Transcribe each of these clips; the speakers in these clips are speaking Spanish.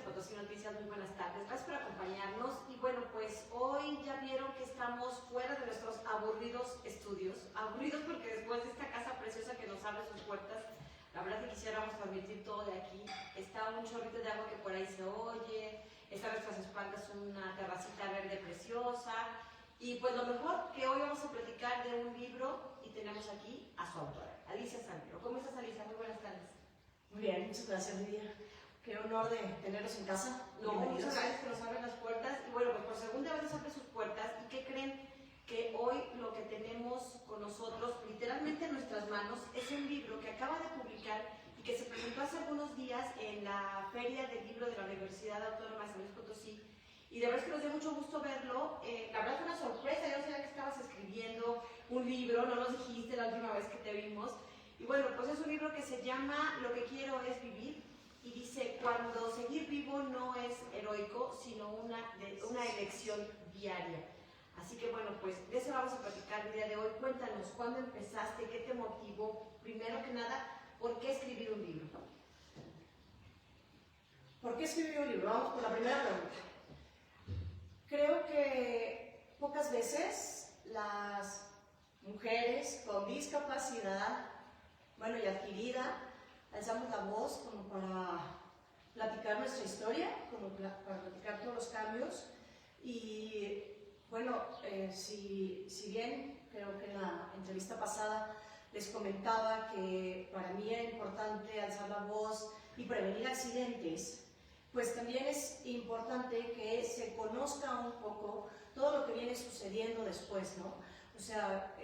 Potosí Noticias, muy buenas tardes. Gracias por acompañarnos. Y bueno, pues hoy ya vieron que estamos fuera de nuestros aburridos estudios. Aburridos porque después de esta casa preciosa que nos abre sus puertas, la verdad que quisiéramos transmitir todo de aquí. Está un chorrito de agua que por ahí se oye, está a nuestras espaldas una terracita verde preciosa. Y pues lo mejor que hoy vamos a platicar de un libro y tenemos aquí a su autora, Alicia Salguero. ¿Cómo estás, Alicia? Muy buenas tardes. Muy bien, muchas gracias, Lidia. Qué honor de tenerlos en casa. No, muchas gracias que nos abren las puertas. Y bueno, pues por segunda vez nos abre sus puertas. ¿Y qué creen? Que hoy lo que tenemos con nosotros, literalmente en nuestras manos, es un libro que acaba de publicar y que se presentó hace algunos días en la Feria del Libro de la Universidad Autónoma de San Luis Potosí. Y de verdad es que nos dio mucho gusto verlo. La verdad fue una sorpresa, yo no sabía que estabas escribiendo un libro, no nos dijiste la última vez que te vimos. Y bueno, pues es un libro que se llama Lo que quiero es vivir. Y dice, cuando seguir vivo no es heroico, sino una elección diaria. Así que bueno, pues de eso vamos a platicar el día de hoy. Cuéntanos, ¿cuándo empezaste? ¿Qué te motivó? Primero que nada, ¿por qué escribir un libro? ¿Por qué escribir un libro? Vamos por la primera pregunta. Creo que pocas veces las mujeres con discapacidad, bueno, y adquirida, alzamos la voz como para platicar nuestra historia, como para platicar todos los cambios. Y bueno, si bien creo que en la entrevista pasada les comentaba que para mí era importante alzar la voz y prevenir accidentes, pues también es importante que se conozca un poco todo lo que viene sucediendo después, ¿no? O sea,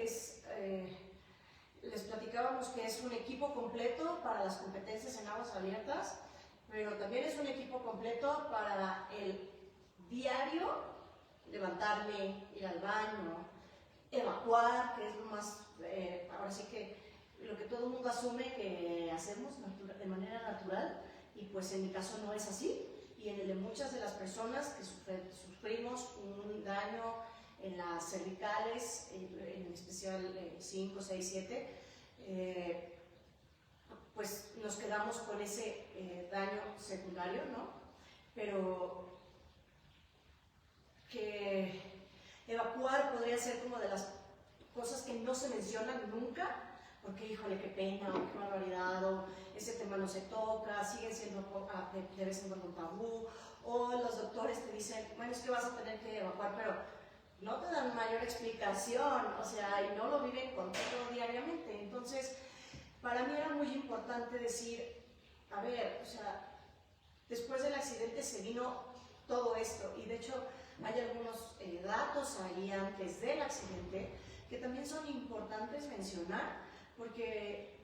les platicábamos que es un equipo completo para las competencias en aguas abiertas, pero también es un equipo completo para el diario, levantarme, ir al baño, evacuar, que es lo más, ahora sí que lo que todo el mundo asume que hacemos de manera natural, y pues en mi caso no es así, y en el de muchas de las personas que sufrimos un daño en las cervicales, en especial 5, 6, 7, pues nos quedamos con ese daño secundario, ¿no? Pero que evacuar podría ser como de las cosas que no se mencionan nunca, porque híjole, qué pena, o qué barbaridad, o ese tema no se toca, siguen siendo de vez en cuando un tabú, o los doctores te dicen, bueno, es que vas a tener que evacuar, pero no te dan mayor explicación, o sea, y no lo viven contigo diariamente. Entonces, para mí era muy importante decir, a ver, o sea, después del accidente se vino todo esto, y de hecho hay algunos datos ahí antes del accidente que también son importantes mencionar, porque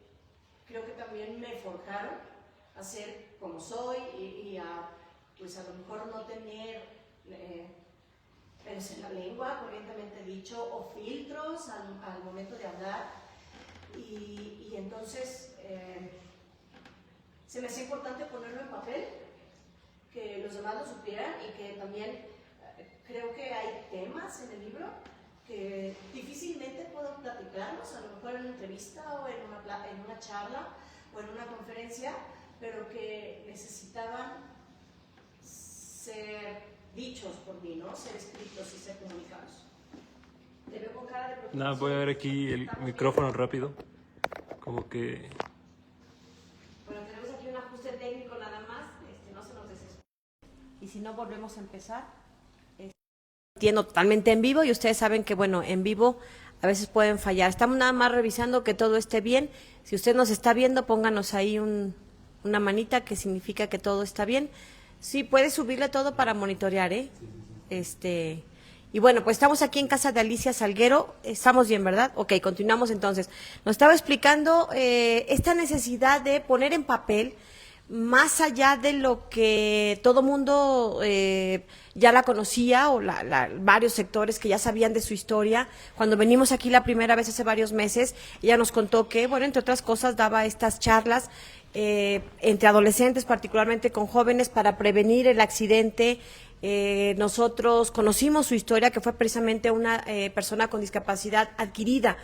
creo que también me forjaron a ser como soy y pues a lo mejor no tener pelos en la lengua, corrientemente dicho, o filtros al momento de hablar, y entonces se me hacía importante ponerlo en papel, que los demás lo supieran, y que también creo que hay temas en el libro que difícilmente puedo platicarlos, a lo mejor en una entrevista o en una charla o en una conferencia, pero que necesitaban ser dichos por mí, ¿no? Ser escritos y ser comunicados. Te veo con cara de preocupación. No, voy a ver aquí el micrófono rápido. Como que... Bueno, tenemos aquí un ajuste técnico nada más, no se nos desespere. Y si no, volvemos a empezar. Entiendo totalmente en vivo, y ustedes saben que, bueno, en vivo a veces pueden fallar. Estamos nada más revisando que todo esté bien. Si usted nos está viendo, pónganos ahí una manita que significa que todo está bien. Sí, puede subirle todo para monitorear, ¿eh? Y bueno, pues estamos aquí en casa de Alicia Salguero. Estamos bien, ¿verdad? Ok, continuamos entonces. Nos estaba explicando esta necesidad de poner en papel, más allá de lo que todo mundo ya la conocía, o varios sectores que ya sabían de su historia. Cuando venimos aquí la primera vez hace varios meses, ella nos contó que, bueno, entre otras cosas, daba estas charlas entre adolescentes, particularmente con jóvenes, para prevenir el accidente. Nosotros conocimos su historia, que fue precisamente una persona con discapacidad adquirida.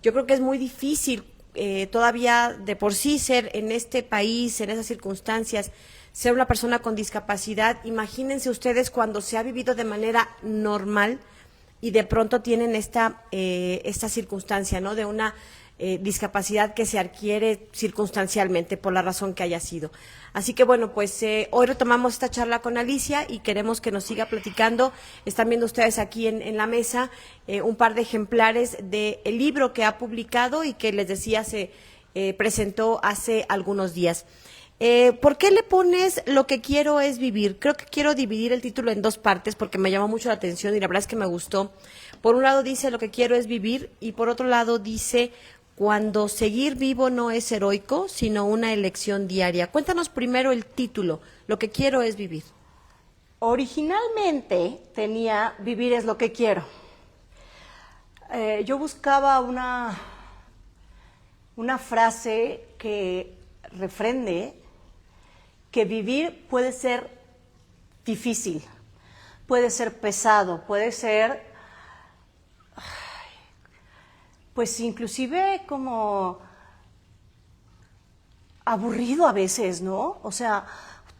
Yo creo que es muy difícil todavía de por sí ser en este país, en esas circunstancias, ser una persona con discapacidad, imagínense ustedes cuando se ha vivido de manera normal y de pronto tienen esta circunstancia, ¿no? De una discapacidad que se adquiere circunstancialmente por la razón que haya sido. Así que bueno, pues hoy retomamos esta charla con Alicia y queremos que nos siga platicando. Están viendo ustedes aquí en la mesa un par de ejemplares del libro que ha publicado y que les decía se presentó hace algunos días. ¿Por qué le pones Lo que quiero es vivir? Creo que quiero dividir el título en dos partes porque me llamó mucho la atención y la verdad es que me gustó. Por un lado dice Lo que quiero es vivir y por otro lado dice Cuando seguir vivo no es heroico, sino una elección diaria. Cuéntanos primero el título, Lo que quiero es vivir. Originalmente tenía Vivir es lo que quiero. Yo buscaba una frase que refrende que vivir puede ser difícil, puede ser pesado, puede ser, pues inclusive como aburrido a veces, ¿no? O sea,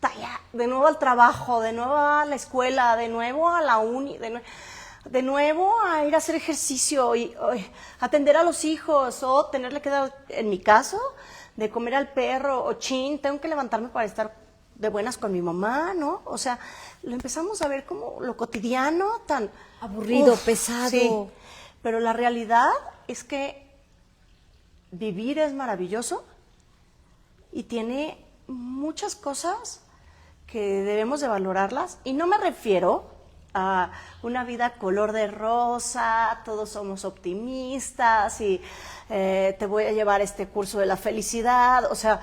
ya, de nuevo al trabajo, de nuevo a la escuela, de nuevo a la uni, de nuevo a ir a hacer ejercicio y atender a los hijos o tenerle que dar, en mi caso, de comer al perro o tengo que levantarme para estar de buenas con mi mamá, ¿no? O sea, lo empezamos a ver como lo cotidiano, tan aburrido, pesado. Sí, pero la realidad es que vivir es maravilloso y tiene muchas cosas que debemos de valorarlas y no me refiero a una vida color de rosa, todos somos optimistas y te voy a llevar este curso de la felicidad, o sea,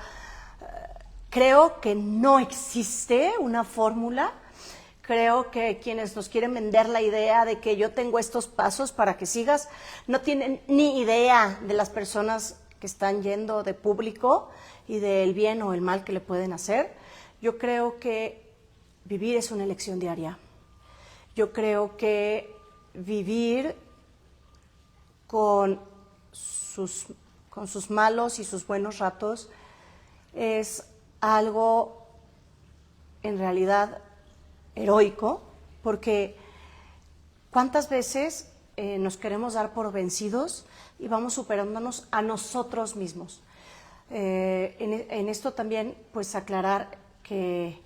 creo que no existe una fórmula, creo que quienes nos quieren vender la idea de que yo tengo estos pasos para que sigas, no tienen ni idea de las personas que están yendo de público y del bien o el mal que le pueden hacer. Yo creo que vivir es una elección diaria. Yo creo que vivir con sus malos y sus buenos ratos es algo en realidad heroico, porque ¿cuántas veces nos queremos dar por vencidos y vamos superándonos a nosotros mismos? En esto también, pues aclarar que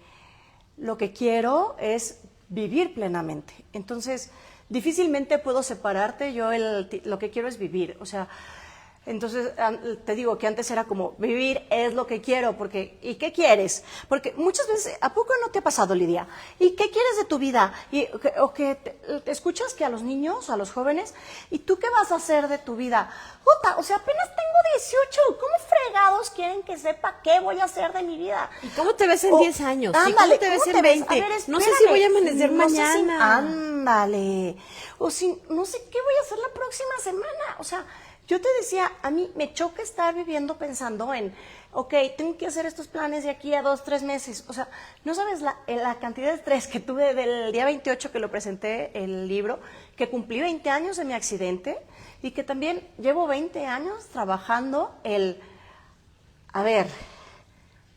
lo que quiero es vivir plenamente. Entonces, difícilmente puedo separarte, lo que quiero es vivir, o sea, entonces te digo que antes era como vivir es lo que quiero, porque ¿y qué quieres? Porque muchas veces, ¿a poco no te ha pasado, Lidia? ¿Y qué quieres de tu vida? O que te escuchas que a los niños, a los jóvenes, ¿y tú qué vas a hacer de tu vida? Puta, o sea, apenas tengo 18, ¿cómo fregados quieren que sepa qué voy a hacer de mi vida? ¿Y cómo te ves en 10 años? Ándale, ¿Y cómo te ves ¿cómo en te ves? 20? A ver, No sé si voy a espérame, amanecer no sé mañana. Ándale. O si, no sé qué voy a hacer la próxima semana. O sea, yo te decía, a mí me choca estar viviendo pensando en, ok, tengo que hacer estos planes de aquí a 2, 3 meses. O sea, no sabes la cantidad de estrés que tuve del día 28 que lo presenté el libro, que cumplí 20 años de mi accidente y que también llevo 20 años trabajando a ver,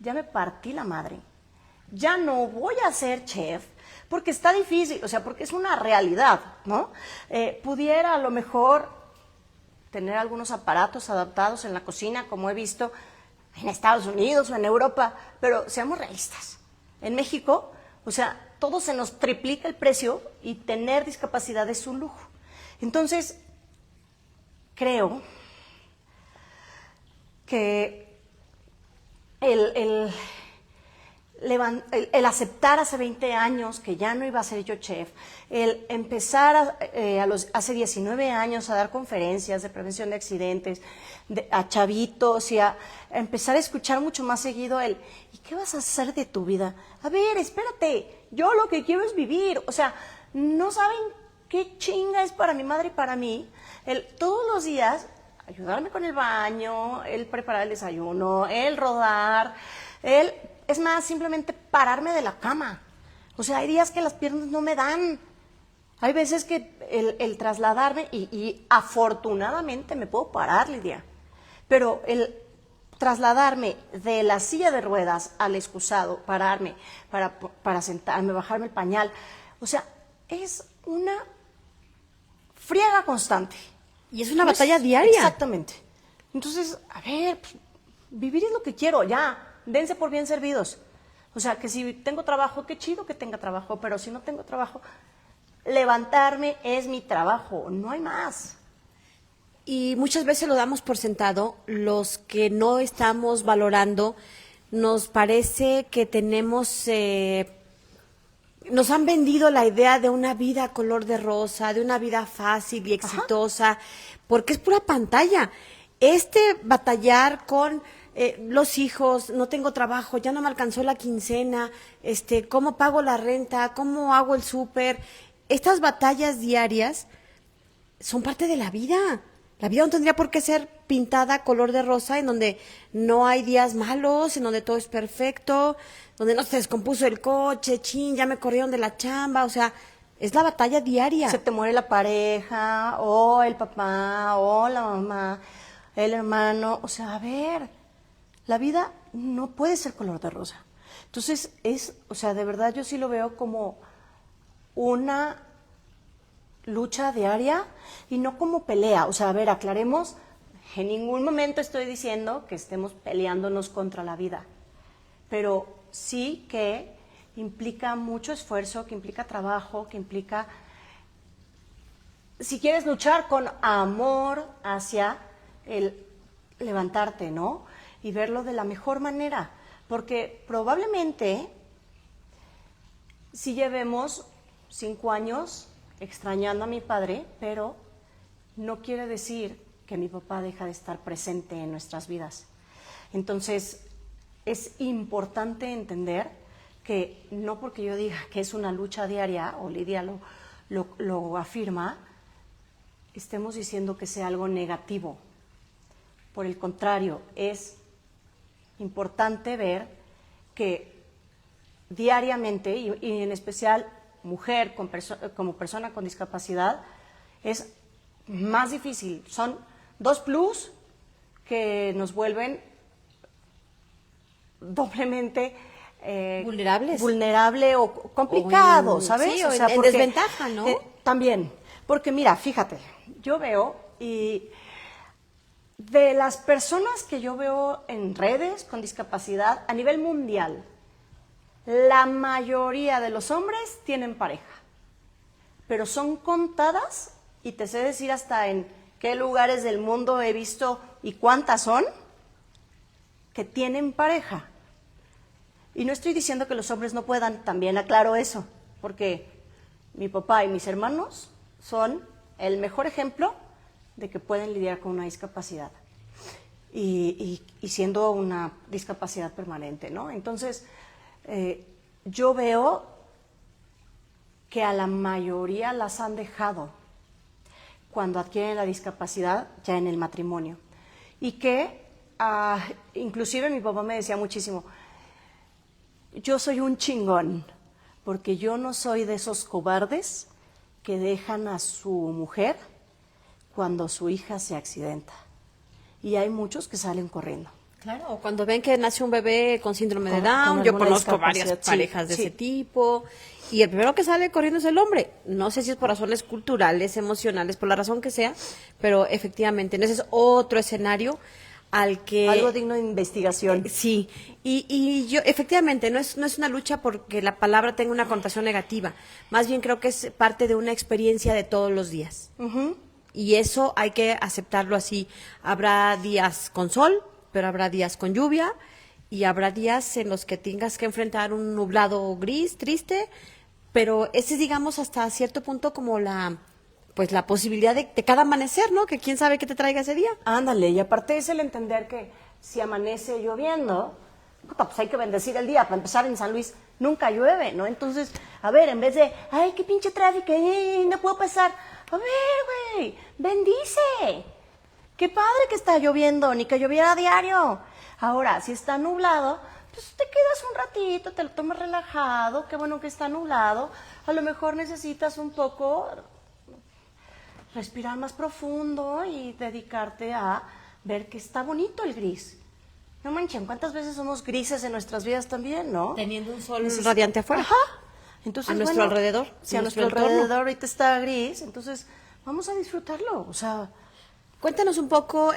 ya me partí la madre, ya no voy a ser chef, porque está difícil, o sea, porque es una realidad, ¿no? Pudiera a lo mejor tener algunos aparatos adaptados en la cocina, como he visto en Estados Unidos o en Europa, pero seamos realistas. En México, o sea, todo se nos triplica el precio y tener discapacidad es un lujo. Entonces, creo que el aceptar hace 20 años que ya no iba a ser yo chef, el empezar hace 19 años a dar conferencias de prevención de accidentes a chavitos y a empezar a escuchar mucho más seguido ¿y qué vas a hacer de tu vida? A ver, espérate, yo lo que quiero es vivir. O sea, no saben qué chinga es para mi madre y para mí todos los días ayudarme con el baño, el preparar el desayuno, el rodar, es más, simplemente pararme de la cama. O sea, hay días que las piernas no me dan. Hay veces que el trasladarme, y afortunadamente me puedo parar, Lidia. Pero el trasladarme de la silla de ruedas al excusado, pararme, para sentarme, bajarme el pañal, o sea, es una friega constante. Y es una batalla diaria. Exactamente. Entonces, a ver, pues, vivir es lo que quiero, ya, dense por bien servidos. O sea, que si tengo trabajo, qué chido que tenga trabajo, pero si no tengo trabajo, levantarme es mi trabajo, no hay más. Y muchas veces lo damos por sentado, los que no estamos valorando, nos parece que tenemos, nos han vendido la idea de una vida color de rosa, de una vida fácil y exitosa, porque es pura pantalla. Batallar con los hijos, no tengo trabajo, ya no me alcanzó la quincena, cómo pago la renta, cómo hago el súper, estas batallas diarias son parte de la vida. La vida no tendría por qué ser pintada color de rosa, en donde no hay días malos, en donde todo es perfecto, donde no se descompuso el coche, chin, ya me corrieron de la chamba, o sea, es la batalla diaria. Se te muere la pareja, o el papá, o la mamá, el hermano, o sea, a ver, la vida no puede ser color de rosa. Entonces, o sea, de verdad yo sí lo veo como una lucha diaria y no como pelea. O sea, a ver, aclaremos, en ningún momento estoy diciendo que estemos peleándonos contra la vida, pero sí que implica mucho esfuerzo, que implica trabajo, que implica, si quieres luchar con amor hacia el levantarte, ¿no? Y verlo de la mejor manera, porque probablemente si llevemos 5 años extrañando a mi padre, pero no quiere decir que mi papá deja de estar presente en nuestras vidas. Entonces, es importante entender que no porque yo diga que es una lucha diaria, o Lidia lo afirma, estemos diciendo que sea algo negativo. Por el contrario, es importante ver que diariamente, y en especial mujer como persona con discapacidad, es más difícil. Son 2 plus que nos vuelven doblemente vulnerable o complicado, ¿sabes? Sí, o sea, en desventaja, ¿no? También, porque mira, fíjate, yo veo, y de las personas que yo veo en redes con discapacidad a nivel mundial, la mayoría de los hombres tienen pareja, pero son contadas, y te sé decir hasta en qué lugares del mundo he visto y cuántas son, que tienen pareja. Y no estoy diciendo que los hombres no puedan, también aclaro eso, porque mi papá y mis hermanos son el mejor ejemplo de que pueden lidiar con una discapacidad, y siendo una discapacidad permanente, ¿no? Entonces, yo veo que a la mayoría las han dejado cuando adquieren la discapacidad ya en el matrimonio. Y que inclusive mi papá me decía muchísimo, yo soy un chingón, porque yo no soy de esos cobardes que dejan a su mujer cuando su hija se accidenta. Y hay muchos que salen corriendo. Claro, o cuando ven que nace un bebé con síndrome de Down, yo conozco varias parejas de ese tipo, y el primero que sale corriendo es el hombre. No sé si es por razones culturales, emocionales, por la razón que sea, pero efectivamente, ese es otro escenario al que... Algo digno de investigación. Sí, y yo, efectivamente, no es una lucha porque la palabra tenga una connotación negativa, más bien creo que es parte de una experiencia de todos los días. Y eso hay que aceptarlo así. Habrá días con sol, pero habrá días con lluvia, y habrá días en los que tengas que enfrentar un nublado gris, triste, pero ese es, digamos, hasta cierto punto como la posibilidad de cada amanecer, ¿no? Que quién sabe qué te traiga ese día. Ándale, y aparte es el entender que si amanece lloviendo, pues hay que bendecir el día. Para empezar, en San Luis nunca llueve, ¿no? Entonces, a ver, en vez de, ay, qué pinche tráfico, no puedo pasar, a ver, güey, bendice. Qué padre que está lloviendo, ni que lloviera a diario. Ahora, si está nublado, pues te quedas un ratito, te lo tomas relajado, qué bueno que está nublado. A lo mejor necesitas un poco respirar más profundo y dedicarte a ver que está bonito el gris. No manchen, ¿cuántas veces somos grises en nuestras vidas también, no? Teniendo un sol radiante afuera. Ajá. Entonces, A nuestro alrededor, Si a nuestro nuestro entorno. alrededor ahorita está gris, entonces vamos a disfrutarlo. O sea, Cuéntanos un poco,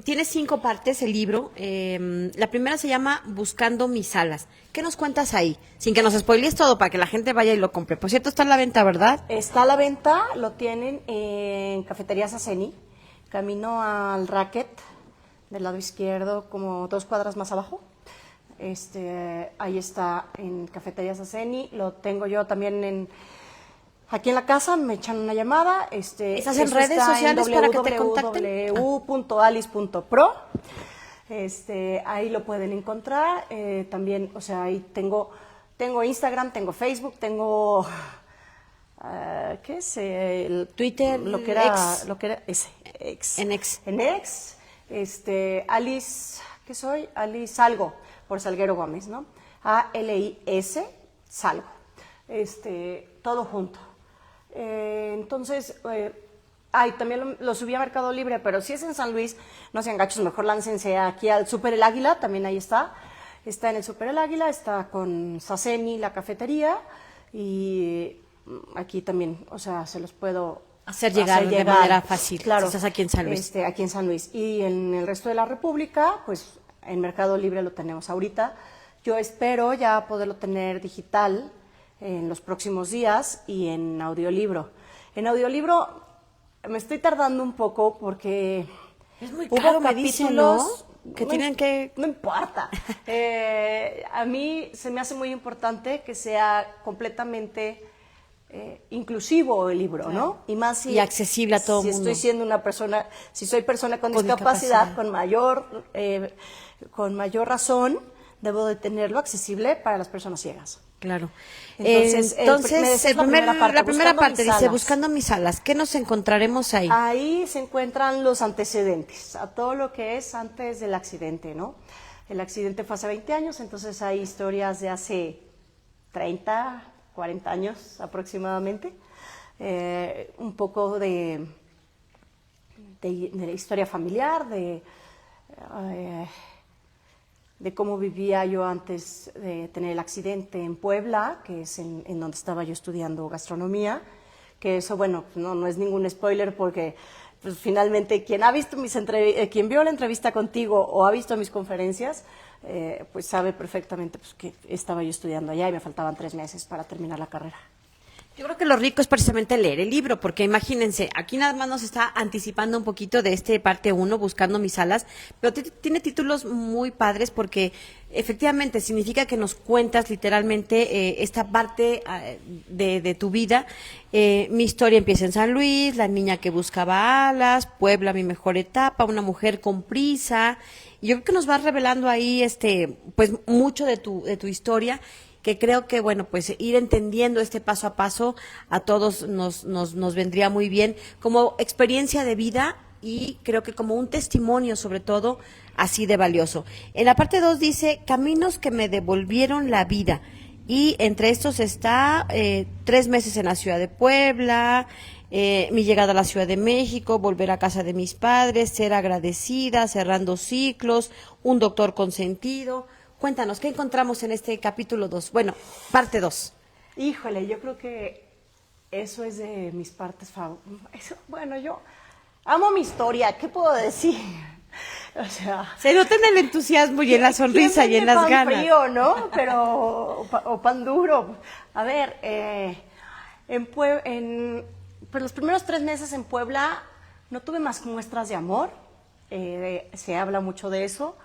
tiene 5 partes el libro. La primera se llama Buscando mis alas. ¿Qué nos cuentas ahí? Sin que nos spoilees todo, para que la gente vaya y lo compre. Por cierto, está en la venta, ¿verdad? está a la venta, lo tienen en Cafetería Saceni, camino al Racket, del lado izquierdo, como 2 cuadras más abajo. Ahí está en Cafetería Saceni, lo tengo yo también aquí en la casa, me echan una llamada. ¿Estás en eso redes está sociales para que te contacten? www.alice.pro. Ahí lo pueden encontrar. También, o sea, ahí tengo Instagram, tengo Facebook, tengo ¿qué es? El Twitter, lo que era X. X. En X. En X. Alice, ¿qué soy? Alice Salgo, por Salguero Gómez, ¿no? ALIS Salgo. Todo junto. Entonces, también lo subí a Mercado Libre, pero si es en San Luis, no sean gachos, mejor láncense aquí al Super El Águila, también ahí está. Está en el Super El Águila, está con Saceni, la cafetería, y aquí también, o sea, se los puedo Hacer llegar de manera fácil, Claro. si estás aquí en San Luis. Aquí en San Luis. Y en el resto de la República, pues en Mercado Libre lo tenemos ahorita. Yo espero ya poderlo tener digital en los próximos días y en audiolibro. En audiolibro me estoy tardando un poco porque Es muy hubo caro, me dicen, ¿no? capítulos Que tienen que... No importa. A mí se me hace muy importante que sea completamente inclusivo el libro, ¿no? Y más Y accesible a todo si mundo. estoy siendo una persona, si soy persona con Con discapacidad, discapacidad. con mayor razón, debo de tenerlo accesible para las personas ciegas. Claro. Entonces, La primera parte dice, alas. Buscando mis alas. ¿Qué nos encontraremos ahí? Ahí se encuentran los antecedentes, a todo lo que es antes del accidente, ¿no? El accidente fue hace 20 años, entonces hay historias de hace 30, 40 años aproximadamente. Un poco de la historia familiar, de cómo vivía yo antes de tener el accidente en Puebla, que es en donde estaba yo estudiando gastronomía, que eso, bueno, no es ningún spoiler porque pues, finalmente quien ha visto quien vio la entrevista contigo o ha visto mis conferencias, pues sabe perfectamente pues, que estaba yo estudiando allá y me faltaban 3 meses para terminar la carrera. Yo creo que lo rico es precisamente leer el libro, porque imagínense, aquí nada más nos está anticipando un poquito de parte 1, Buscando mis alas, pero tiene títulos muy padres porque efectivamente significa que nos cuentas literalmente esta parte de tu vida. Mi historia empieza en San Luis, la niña que buscaba alas, Puebla, mi mejor etapa, una mujer con prisa. Y yo creo que nos vas revelando ahí pues mucho de tu historia, que creo que, bueno, pues ir entendiendo paso a paso a todos nos vendría muy bien como experiencia de vida y creo que como un testimonio, sobre todo, así de valioso. En la parte 2 dice, Caminos que me devolvieron la vida. Y entre estos está 3 meses en la ciudad de Puebla, mi llegada a la Ciudad de México, volver a casa de mis padres, ser agradecida, cerrando ciclos, un doctor consentido. Cuéntanos, ¿qué encontramos en este capítulo 2? Bueno, parte 2. Híjole, yo creo que eso es de mis partes favoritas. Bueno, yo amo mi historia, ¿qué puedo decir? O sea, Se nota en el entusiasmo y en la sonrisa y en las pan ganas. frío, ¿no? Pero, o pan duro. A ver, pues los primeros 3 meses en Puebla no tuve más muestras de amor. Se habla mucho de eso.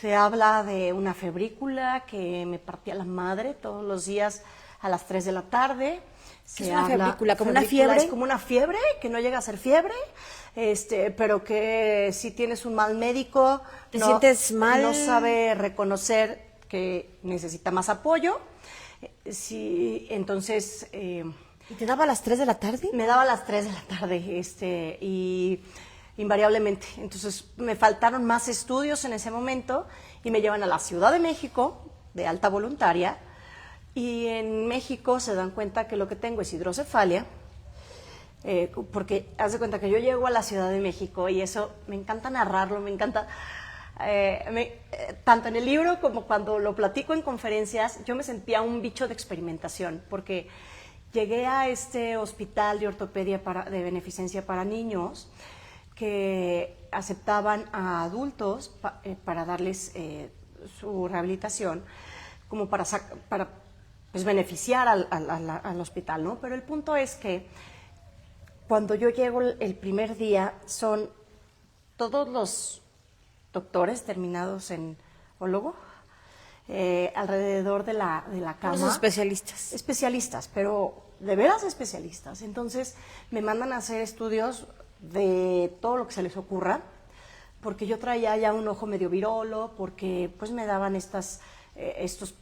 Se habla de una febrícula que me partía la madre todos los días a las 3 de la tarde. ¿Qué es una febrícula? ¿Como una fiebre? Es como una fiebre, que no llega a ser fiebre, pero que si tienes un mal médico, ¿Te sientes mal? No sabe reconocer que necesita más apoyo. Sí, entonces... ¿Y te daba a las 3 de la tarde? Me daba a las 3 de la tarde, y invariablemente. Entonces me faltaron más estudios en ese momento y me llevan a la Ciudad de México de alta voluntaria y en México se dan cuenta que lo que tengo es hidrocefalia porque haz de cuenta que yo llego a la Ciudad de México y eso me encanta narrarlo, me encanta, tanto en el libro como cuando lo platico en conferencias, yo me sentía un bicho de experimentación, porque llegué a este hospital de ortopedia de beneficencia para niños que aceptaban a adultos para darles su rehabilitación, como para pues, beneficiar al hospital, ¿no? Pero el punto es que cuando yo llego el primer día, son todos los doctores terminados en ólogo, alrededor de la cama. Los especialistas. Especialistas, pero de veras especialistas. Entonces me mandan a hacer estudios de todo lo que se les ocurra, porque yo traía ya un ojo medio virolo, porque pues me daban estos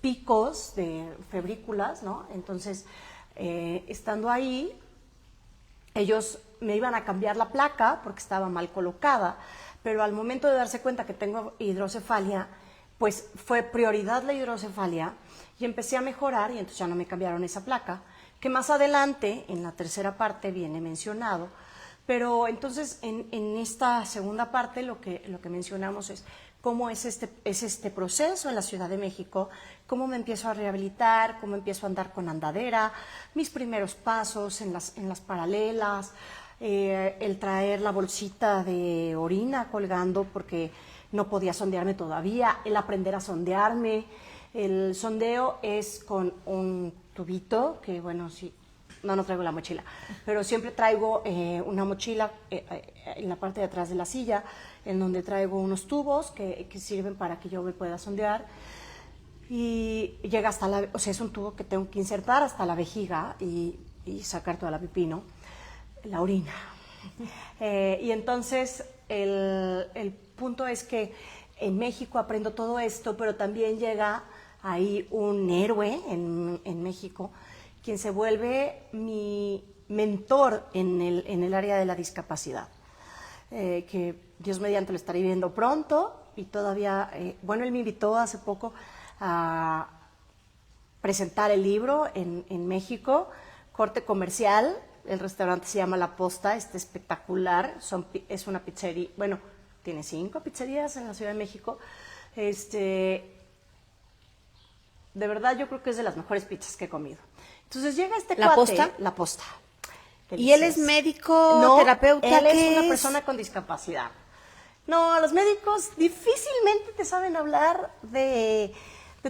picos de febrículas, ¿no? Entonces, estando ahí, ellos me iban a cambiar la placa porque estaba mal colocada, pero al momento de darse cuenta que tengo hidrocefalia, pues fue prioridad la hidrocefalia y empecé a mejorar y entonces ya no me cambiaron esa placa, que más adelante, en la tercera parte, viene mencionado. Pero entonces en esta segunda parte lo que mencionamos es cómo es este proceso en la Ciudad de México, cómo me empiezo a rehabilitar, cómo empiezo a andar con andadera, mis primeros pasos en las paralelas, el traer la bolsita de orina colgando porque no podía sondearme todavía, el aprender a sondearme. El sondeo es con un tubito que, bueno, sí, no traigo la mochila, pero siempre traigo una mochila en la parte de atrás de la silla, en donde traigo unos tubos que sirven para que yo me pueda sondear. Y llega hasta o sea, es un tubo que tengo que insertar hasta la vejiga y sacar toda la pipí, ¿no? La orina. Y entonces el punto es que en México aprendo todo esto, pero también llega ahí un héroe en México, quien se vuelve mi mentor en el área de la discapacidad, que Dios mediante lo estaré viendo pronto y todavía, bueno, él me invitó hace poco a presentar el libro en México, corte comercial. El restaurante se llama La Posta, está espectacular, es una pizzería, bueno, tiene 5 pizzerías en la Ciudad de México. De verdad yo creo que es de las mejores pizzas que he comido. Entonces llega este ¿La cuate, Posta? La Posta. ¿Y él es médico, No, terapeuta? él ¿qué es una persona con discapacidad. No, los médicos difícilmente te saben hablar de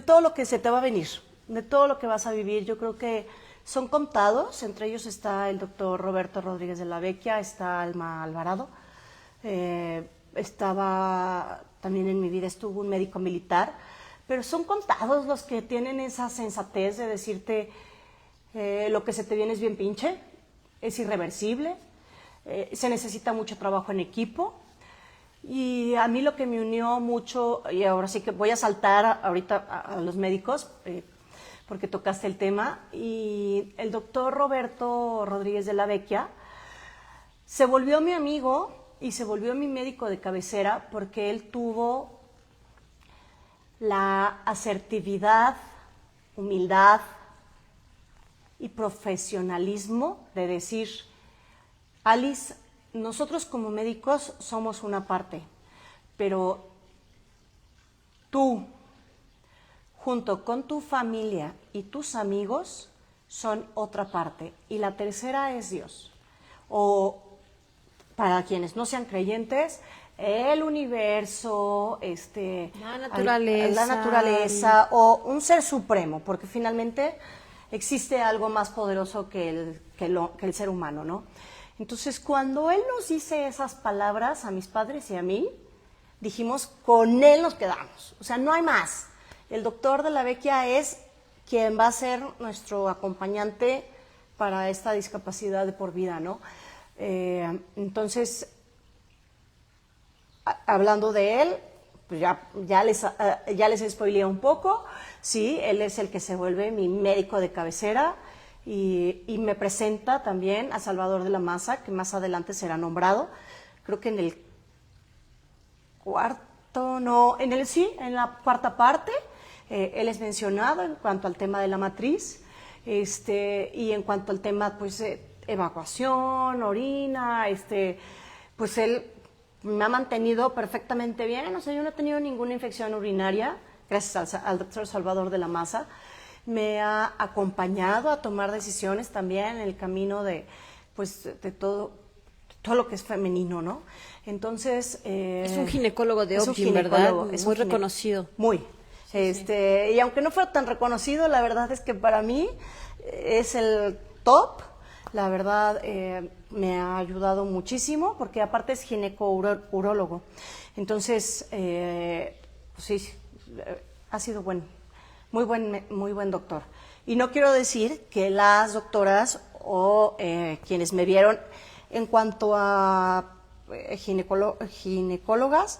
todo lo que se te va a venir, de todo lo que vas a vivir. Yo creo que son contados, entre ellos está el doctor Roberto Rodríguez de la Vecchia, está Alma Alvarado, estaba también en mi vida, estuvo un médico militar, pero son contados los que tienen esa sensatez de decirte lo que se te viene es bien pinche, es irreversible, se necesita mucho trabajo en equipo. Y a mí lo que me unió mucho, y ahora sí que voy a saltar ahorita a los médicos, porque tocaste el tema, y el doctor Roberto Rodríguez de la Vecchia se volvió mi amigo y se volvió mi médico de cabecera porque él tuvo la asertividad, humildad y profesionalismo de decir: Alice, nosotros como médicos somos una parte, pero tú, junto con tu familia y tus amigos, son otra parte. Y la tercera es Dios. O, para quienes no sean creyentes, el universo, la naturaleza o un ser supremo, porque finalmente existe algo más poderoso que el ser humano, ¿no? Entonces, cuando él nos dice esas palabras a mis padres y a mí, dijimos, con él nos quedamos. O sea, no hay más. El doctor de la Vecchia es quien va a ser nuestro acompañante para esta discapacidad de por vida, ¿no? Entonces, hablando de él, pues ya les spoileé un poco. Sí, él es el que se vuelve mi médico de cabecera. Y me presenta también a Salvador de la Maza, que más adelante será nombrado, creo que en el en la cuarta parte, él es mencionado en cuanto al tema de la matriz, y en cuanto al tema, pues, evacuación, orina, pues él me ha mantenido perfectamente bien, o sea, yo no he tenido ninguna infección urinaria, gracias al doctor Salvador de la Maza. Me ha acompañado a tomar decisiones también en el camino de todo lo que es femenino, ¿no? Entonces... es un ginecólogo de es un Optin, ¿verdad? ginecólogo, es Muy un gine- reconocido. Muy. Y aunque no fuera tan reconocido, la verdad es que para mí es el top. La verdad me ha ayudado muchísimo porque aparte es gineco-urólogo. Entonces, sí, ha sido muy buen doctor. Y no quiero decir que las doctoras o quienes me vieron en cuanto a ginecólogas,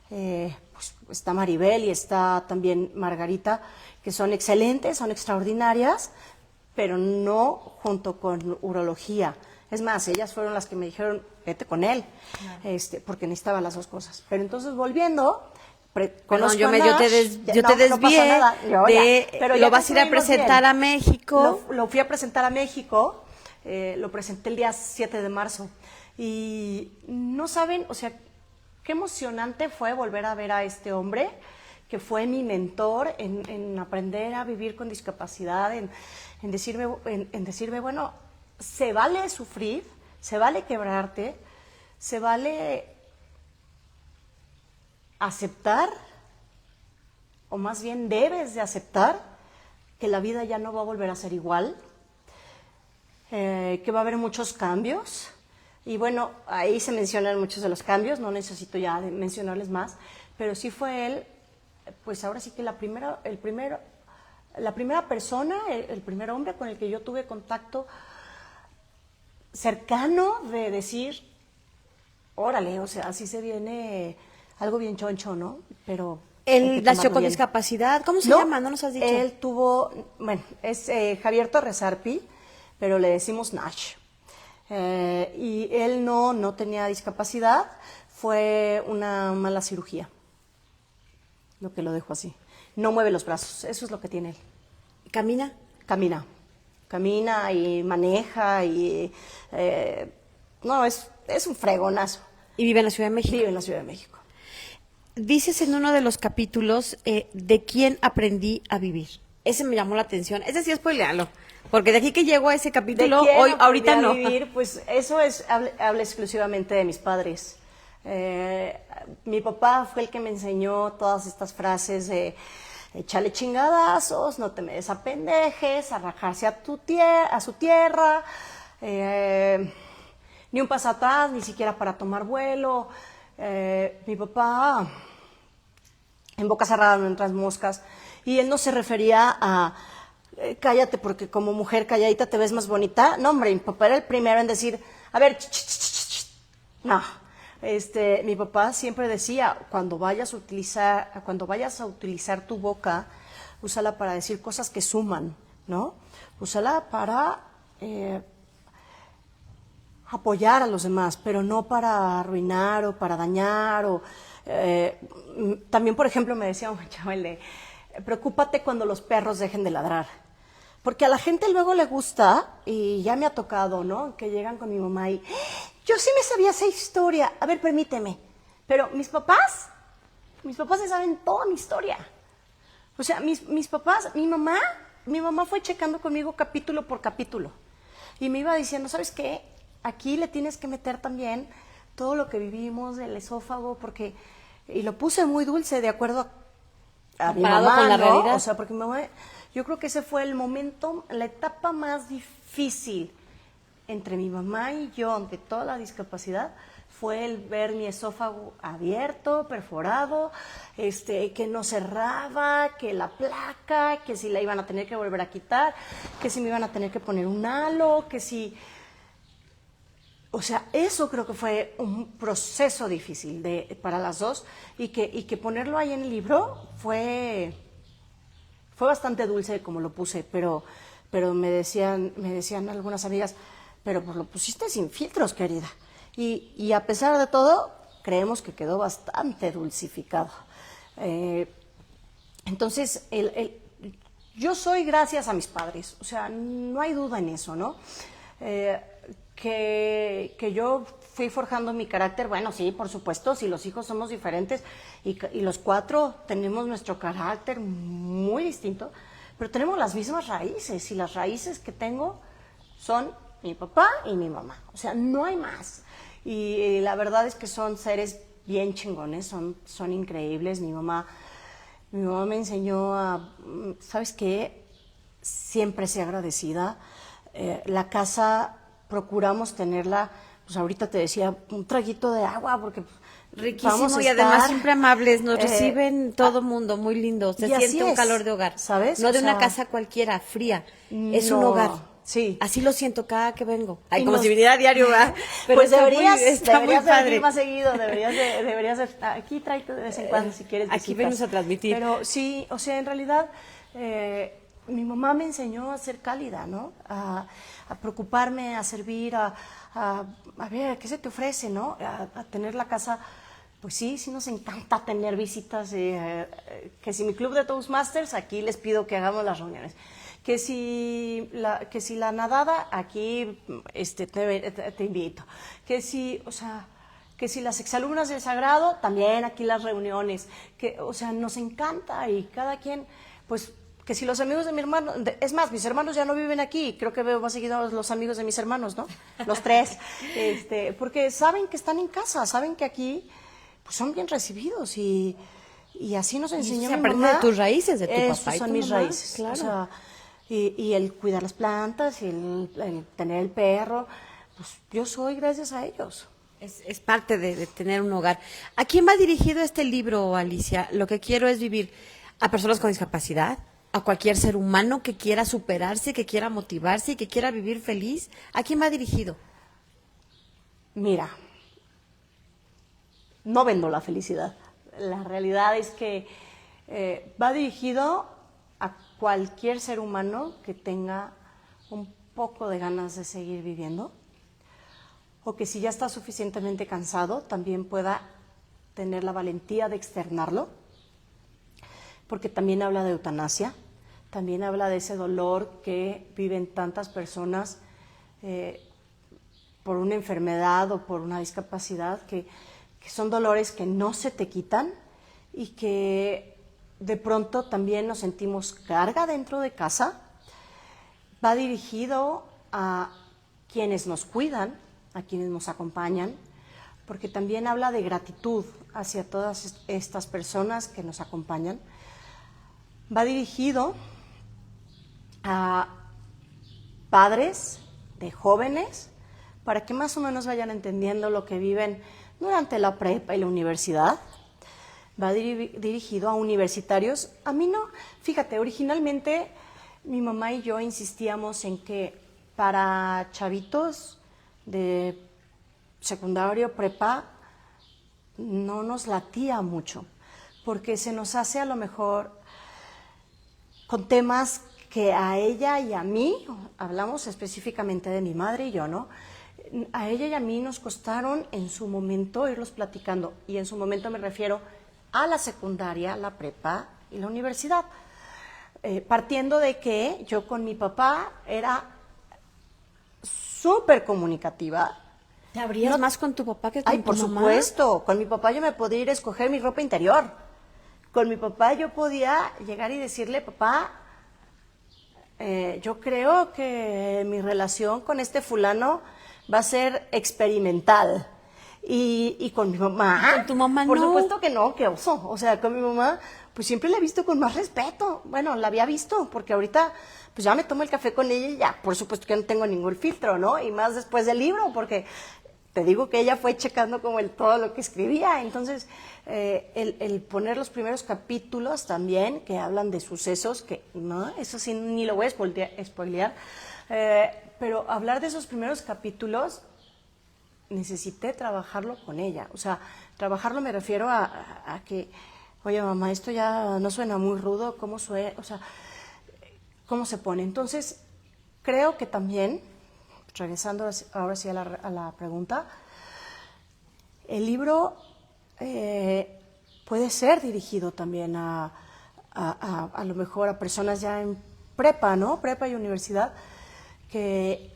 pues está Maribel y está también Margarita, que son excelentes, son extraordinarias, pero no junto con urología. Es más, ellas fueron las que me dijeron, vete con él, porque necesitaba las dos cosas. Pero entonces, volviendo, Perdón, yo te no pasa desvié nada. Pero lo vas a ir a presentar a México. Lo fui a presentar a México, lo presenté el día 7 de marzo. Y no saben, o sea, qué emocionante fue volver a ver a este hombre, que fue mi mentor en aprender a vivir con discapacidad, en decirme, bueno, se vale sufrir, se vale quebrarte, se vale aceptar, o más bien debes de aceptar que la vida ya no va a volver a ser igual, que va a haber muchos cambios. Y bueno, ahí se mencionan muchos de los cambios, no necesito ya mencionarles más, pero sí fue él, pues ahora sí que la primera persona, el primer hombre con el que yo tuve contacto cercano de decir, órale, o sea, así se viene algo bien choncho, ¿no? Pero Él nació con bien. discapacidad. ¿Cómo se llama? No nos has dicho. Él tuvo, bueno, es Javier Torres Arpi, pero le decimos Nash. Y él no tenía discapacidad, fue una mala cirugía, lo que lo dejó así. No mueve los brazos, eso es lo que tiene él. ¿Camina? Camina y maneja y no, es un fregonazo. ¿Y vive en la Ciudad de México? Vive en la Ciudad de México. Dices en uno de los capítulos, ¿de quién aprendí a vivir? Ese me llamó la atención. Ese sí, spoilealo. Porque de aquí que llego a ese capítulo, ¿De quién hoy, aprendí ahorita a no. vivir? Pues eso habla exclusivamente de mis padres. Mi papá fue el que me enseñó todas estas frases de échale chingadazos, no te me desapendejes, a rajarse a su tierra, ni un paso atrás, ni siquiera para tomar vuelo. Mi papá, en boca cerrada no entras moscas, y él no se refería a cállate porque como mujer calladita te ves más bonita. No, hombre, mi papá era el primero en decir, a ver, no. Mi papá siempre decía, cuando vayas a utilizar tu boca, úsala para decir cosas que suman, ¿no? Úsala para apoyar a los demás, pero no para arruinar o para dañar. También, por ejemplo, me decía un chaval, preocúpate cuando los perros dejen de ladrar. Porque a la gente luego le gusta, y ya me ha tocado, ¿no? Que llegan con mi mamá y, yo sí me sabía esa historia. A ver, permíteme. Pero mis papás se saben toda mi historia. O sea, mis papás, mi mamá fue checando conmigo capítulo por capítulo. Y me iba diciendo, ¿sabes qué? Aquí le tienes que meter también todo lo que vivimos, el esófago, porque, y lo puse muy dulce de acuerdo a mi mamá, con la ¿no? realidad. O sea, porque mi mamá, yo creo que ese fue el momento, la etapa más difícil entre mi mamá y yo, ante toda la discapacidad, fue el ver mi esófago abierto, perforado, que no cerraba, que la placa, que si la iban a tener que volver a quitar, que si me iban a tener que poner un halo, que si... O sea, eso creo que fue un proceso difícil para las dos, y que ponerlo ahí en el libro fue bastante dulce como lo puse, pero me decían algunas amigas, pero pues lo pusiste sin filtros, querida. Y a pesar de todo, creemos que quedó bastante dulcificado. Entonces, yo soy gracias a mis padres, o sea, no hay duda en eso, ¿no? que yo fui forjando mi carácter, bueno, sí, por supuesto, si los hijos somos diferentes y los 4 tenemos nuestro carácter muy distinto, pero tenemos las mismas raíces y las raíces que tengo son mi papá y mi mamá, o sea, no hay más. Y la verdad es que son seres bien chingones, son increíbles. Mi mamá me enseñó a, ¿sabes qué? Siempre ser agradecida. La casa procuramos tenerla, pues ahorita te decía, un traguito de agua, porque Riquísimo vamos a y además estar, siempre amables, nos reciben todo mundo, muy lindo, se y así siente un es, calor de hogar, ¿sabes? no O de una sea, casa cualquiera, fría, es un no, hogar. sí. Así lo siento cada que vengo. Ay, Y como nos- si viniera a diario, ¿verdad? Pero pues está deberías, está muy deberías de padre. venir más seguido, deberías aquí tráete de vez en cuando si quieres Aquí visitas. venimos a transmitir. Pero sí, o sea, en realidad mi mamá me enseñó a ser cálida, ¿no? A preocuparme, a servir, a ver, ¿qué se te ofrece, no? A tener la casa. Pues sí, sí nos encanta tener visitas, que si mi club de Toastmasters, aquí les pido que hagamos las reuniones. Que si la nadada, aquí te invito. Que si, o sea, que si las exalumnas del Sagrado, también aquí las reuniones. Que, o sea, nos encanta y cada quien, pues, que si los amigos de mi hermano, es más, mis hermanos ya no viven aquí, creo que veo más seguido los amigos de mis hermanos, ¿no? Los 3, porque saben que están en casa, saben que aquí pues son bien recibidos y así nos enseñó se mi aprende mamá. de tus raíces, de tu Esos papá y son tu mis mamá, raíces, claro. o sea, y el cuidar las plantas, y el tener el perro, pues yo soy gracias a ellos. Es parte de tener un hogar. ¿A quién va dirigido este libro, Alicia? Lo que quiero es vivir a personas con discapacidad, a cualquier ser humano que quiera superarse, que quiera motivarse y que quiera vivir feliz. ¿A quién va dirigido? Mira, no vendo la felicidad. La realidad es que va dirigido a cualquier ser humano que tenga un poco de ganas de seguir viviendo, o que si ya está suficientemente cansado, también pueda tener la valentía de externarlo, porque también habla de eutanasia, también habla de ese dolor que viven tantas personas por una enfermedad o por una discapacidad, que son dolores que no se te quitan y que de pronto también nos sentimos carga dentro de casa. Va dirigido a quienes nos cuidan, a quienes nos acompañan, porque también habla de gratitud hacia todas estas personas que nos acompañan. Va dirigido a padres de jóvenes, para que más o menos vayan entendiendo lo que viven durante la prepa y la universidad. Va dirigido a universitarios. A mí no, fíjate, originalmente mi mamá y yo insistíamos en que para chavitos de secundario, prepa, no nos latía mucho, porque se nos hace a lo mejor con temas que a ella y a mí, hablamos específicamente de mi madre y yo, ¿no? A ella y a mí nos costaron en su momento irlos platicando, y en su momento me refiero a la secundaria, la prepa y la universidad, partiendo de que yo con mi papá era súper comunicativa. ¿Te abrías más con tu papá que con Ay, tu por mamá? supuesto, con mi papá yo me podía ir a escoger mi ropa interior. Con mi papá yo podía llegar y decirle, papá, yo creo que mi relación con este fulano va a ser experimental. Y con mi mamá... ¿Y con tu mamá por no? supuesto que no, qué oso. O sea, con mi mamá, pues siempre la he visto con más respeto. Bueno, la había visto, porque ahorita pues ya me tomo el café con ella y ya, por supuesto que no tengo ningún filtro, ¿no? Y más después del libro, porque te digo que ella fue checando como todo lo que escribía. Entonces, el poner los primeros capítulos también, que hablan de sucesos, que no, eso sí ni lo voy a spoilear, pero hablar de esos primeros capítulos, necesité trabajarlo con ella. O sea, trabajarlo me refiero a que, oye mamá, esto ya no suena muy rudo, ¿cómo suena? O sea, ¿cómo se pone? Entonces, creo que también, regresando ahora sí a la pregunta, el libro puede ser dirigido también a lo mejor a personas ya en prepa, ¿no? Prepa y universidad, que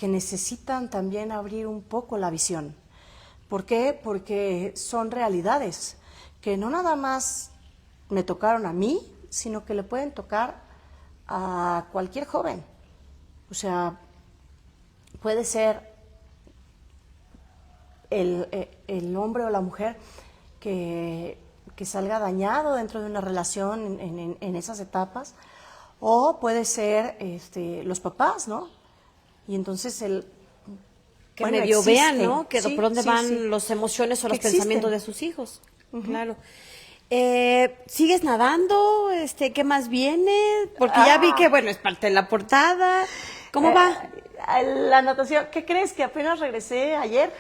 que necesitan también abrir un poco la visión. ¿Por qué? Porque son realidades que no nada más me tocaron a mí, sino que le pueden tocar a cualquier joven. O sea, puede ser el hombre o la mujer que salga dañado dentro de una relación en esas etapas, o puede ser los papás, ¿no? Y entonces Que bueno, medio existen. vean, ¿no? Que Sí, por dónde sí, van sí. las emociones o Que los pensamientos existen. de sus hijos. Claro. ¿Sigues nadando? ¿Qué más viene? Porque ya vi que, bueno, es parte de la portada. ¿Cómo va? La natación, ¿qué crees? Que apenas regresé ayer,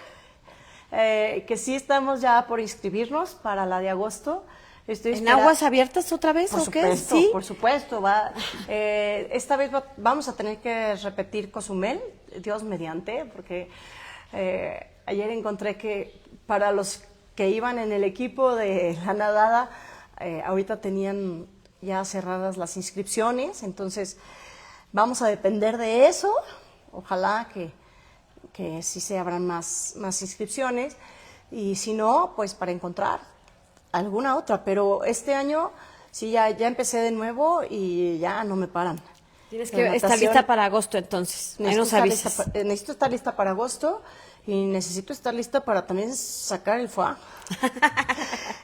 que sí estamos ya por inscribirnos para la de agosto. Estoy ¿En aguas abiertas otra vez Por o qué? supuesto, ¿Sí? por supuesto. Esta vez vamos a tener que repetir Cozumel, Dios mediante, porque ayer encontré que para los que iban en el equipo de la nadada, ahorita tenían ya cerradas las inscripciones, entonces vamos a depender de eso. Ojalá que sí se abran más inscripciones, y si no, pues para encontrar alguna otra, pero este año sí ya empecé de nuevo y ya no me paran. Tienes La que estar natación, lista para agosto entonces. Ahí nos avisas. necesito estar lista para agosto, y necesito estar lista para también sacar el foie.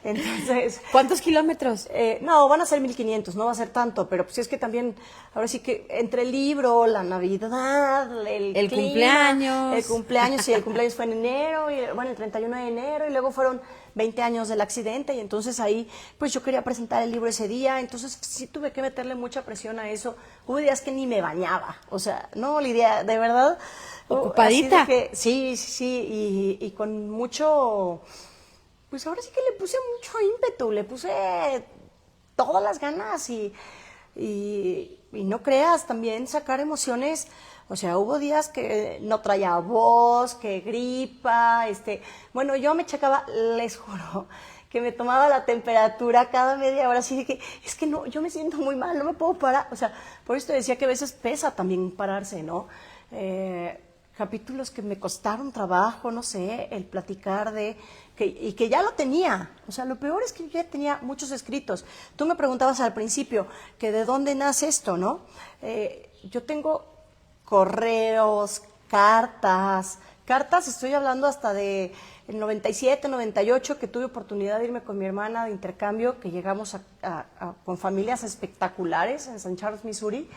Entonces, ¿Cuántos kilómetros? no, van a ser 1500, no va a ser tanto, pero pues es que también, ahora sí que entre el libro, la Navidad, El clima, cumpleaños. el cumpleaños, sí, el cumpleaños fue en enero, y bueno, el 31 de enero, y luego fueron 20 años del accidente, y entonces ahí, pues yo quería presentar el libro ese día, entonces sí tuve que meterle mucha presión a eso. Hubo días que ni me bañaba, o sea, no, Lidia, de verdad. Ocupadita. Así de que, sí, y con mucho, pues ahora sí que le puse mucho ímpetu, le puse todas las ganas, y no creas, también sacar emociones. O sea, hubo días que no traía voz, que gripa, bueno, yo me checaba, les juro, que me tomaba la temperatura cada media hora, así de que, es que no, yo me siento muy mal, no me puedo parar. O sea, por eso te decía que a veces pesa también pararse, ¿no? Capítulos que me costaron trabajo, no sé, el platicar y que ya lo tenía. O sea, lo peor es que yo ya tenía muchos escritos. Tú me preguntabas al principio que de dónde nace esto, ¿no? Yo tengo correos, cartas, estoy hablando hasta de el 97, 98, que tuve oportunidad de irme con mi hermana de intercambio, que llegamos con familias espectaculares en San Charles, Missouri.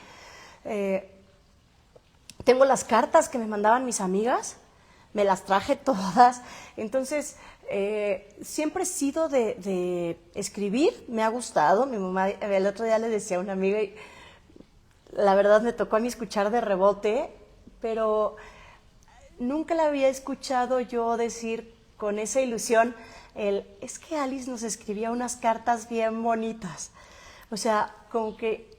Tengo las cartas que me mandaban mis amigas, me las traje todas. Entonces, siempre he sido de escribir, me ha gustado. Mi mamá, el otro día le decía a una amiga, y la verdad me tocó a mí escuchar de rebote, pero nunca la había escuchado yo decir con esa ilusión, es que Alice nos escribía unas cartas bien bonitas. O sea, como que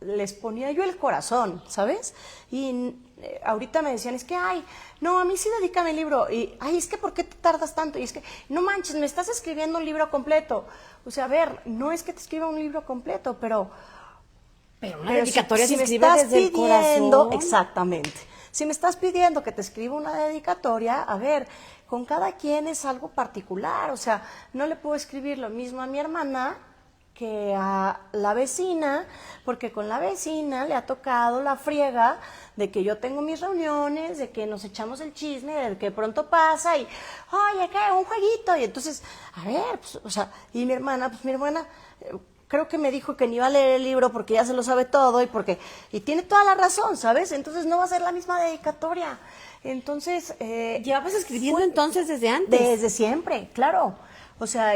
les ponía yo el corazón, ¿sabes? Y ahorita me decían, es que, ay, no, a mí sí dedícame el libro. Y, ay, es que, ¿por qué te tardas tanto? Y es que, no manches, me estás escribiendo un libro completo. O sea, a ver, no es que te escriba un libro completo, pero una dedicatoria se me escribe estás desde el pidiendo, corazón. exactamente. Si me estás pidiendo que te escriba una dedicatoria, a ver, con cada quien es algo particular. O sea, no le puedo escribir lo mismo a mi hermana que a la vecina, porque con la vecina le ha tocado la friega de que yo tengo mis reuniones, de que nos echamos el chisme, de que pronto pasa y, oye, ¿qué? Un jueguito. Y entonces, a ver, pues, o sea, y mi hermana, creo que me dijo que ni iba a leer el libro porque ya se lo sabe todo, y tiene toda la razón, ¿sabes? Entonces no va a ser la misma dedicatoria. Entonces, ¿Llevabas escribiendo entonces desde antes? desde siempre, claro. O sea,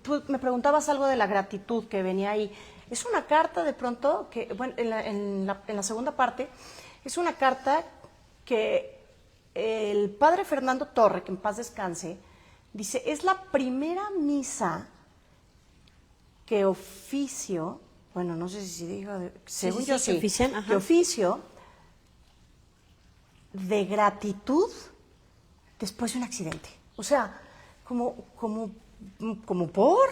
tú me preguntabas algo de la gratitud que venía ahí. Es una carta de pronto que, bueno, en la segunda parte, es una carta que el padre Fernando Torre, que en paz descanse, dice, es la primera misa que oficio, bueno, no sé si digo, según yo sí, que oficio de gratitud después de un accidente. O sea, como por,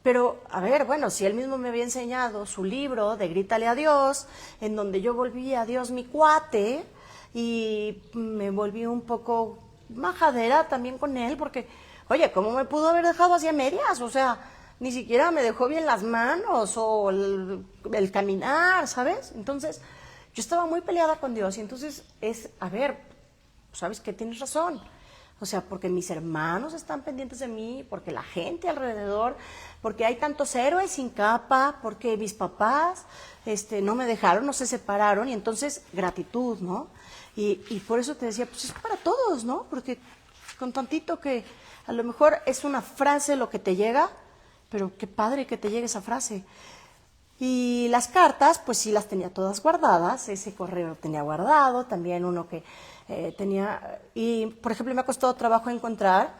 Pero, a ver, bueno, si él mismo me había enseñado su libro de Grítale a Dios, en donde yo volví a Dios mi cuate y me volví un poco majadera también con él, porque, oye, ¿cómo me pudo haber dejado así a medias? O sea, ni siquiera me dejó bien las manos o el caminar, ¿sabes? Entonces, yo estaba muy peleada con Dios y entonces a ver, ¿sabes qué? Tienes razón. O sea, porque mis hermanos están pendientes de mí, porque la gente alrededor, porque hay tantos héroes sin capa, porque mis papás no me dejaron, no se separaron, y entonces gratitud, ¿no? Y por eso te decía, pues es para todos, ¿no? Porque con tantito que a lo mejor es una frase lo que te llega, pero qué padre que te llegue esa frase. Y las cartas, pues sí las tenía todas guardadas, ese correo lo tenía guardado, también uno que tenía, y por ejemplo me ha costado trabajo encontrar